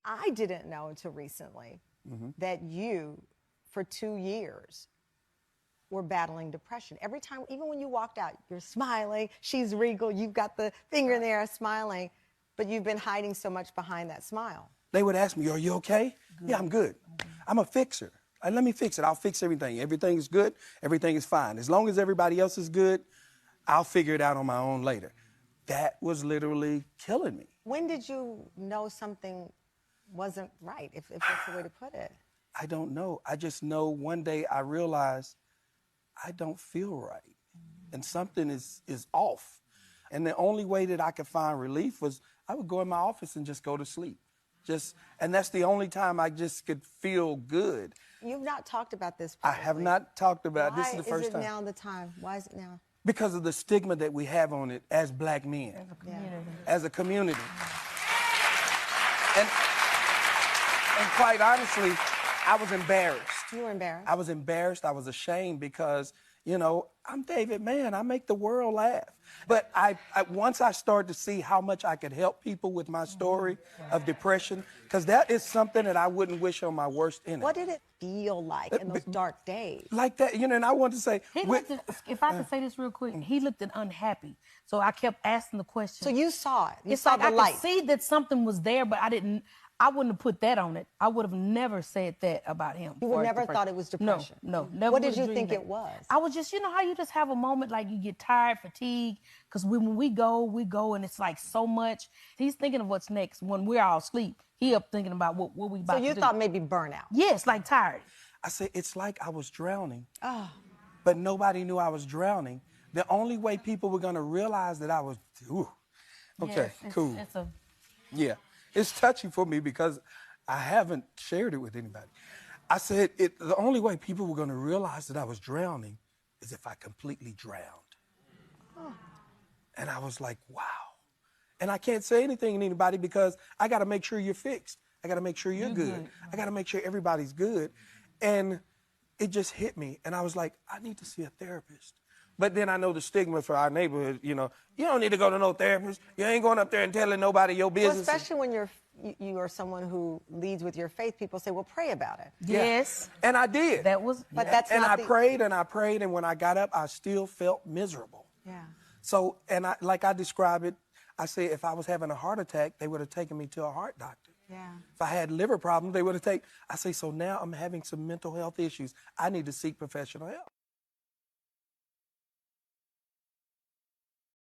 I didn't know until recently that you, for 2 years, were battling depression. Every time, even when you walked out, you're smiling, she's regal, you've got the finger in the air smiling, but you've been hiding so much behind that smile. They would ask me, are you okay? Good. Yeah, I'm good. I'm a fixer. Let me fix it. I'll fix everything. Everything is good. Everything is fine. As long as everybody else is good, I'll figure it out on my own later. That was literally killing me. When did you know something wasn't right, if that's the way to put it? I don't know. I just know one day I realized I don't feel right. And something is off. And the only way that I could find relief was I would go in my office and just go to sleep. And that's the only time I just could feel good. You've not talked about this I publicly. have not talked about it. This is the first time. Why is it now the time? Why is it now? Because of the stigma that we have on it as black men. As a community. As a community. And quite honestly, I was embarrassed. You were embarrassed? I was embarrassed. I was ashamed because, you know, I'm David Mann. I make the world laugh. But once I started to see how much I could help people with my story of depression, because that is something that I wouldn't wish on my worst enemy. What did it feel like in those dark days? Like that, you know, and I want to say... if I could say this real quick, he looked unhappy. So I kept asking the question. So you saw it. You it's saw like the light. I could see that something was there, but I wouldn't have put that on it. I would have never said that about him. You would never thought it was depression? No, never. What did you think it was? I was just, you know how you just have a moment like you get tired, fatigued, because when we go and it's like so much. He's thinking of what's next. When we're all asleep, he up thinking about what we about to do. So you thought maybe burnout? Yes, like tired. I said, it's like I was drowning, but nobody knew I was drowning. The only way people were going to realize that I was, okay, yes, cool. Yeah. It's touchy for me because I haven't shared it with anybody. I said the only way people were going to realize that I was drowning is if I completely drowned. And I was like, wow. And I can't say anything to anybody because I got to make sure you're fixed. I got to make sure you're good. I got to make sure everybody's good. And it just hit me. And I was like, I need to see a therapist. But then I know the stigma for our neighborhood, you know, you don't need to go to no therapist. You ain't going up there and telling nobody your business. Well, especially when you are someone who leads with your faith, people say, well, pray about it. Yes. And I did. But that's and not I prayed and I prayed, and when I got up, I still felt miserable. Yeah. So, like I describe it, I say if I was having a heart attack, they would have taken me to a heart doctor. Yeah. If I had liver problems, they would have taken. I say, so now I'm having some mental health issues. I need to seek professional help.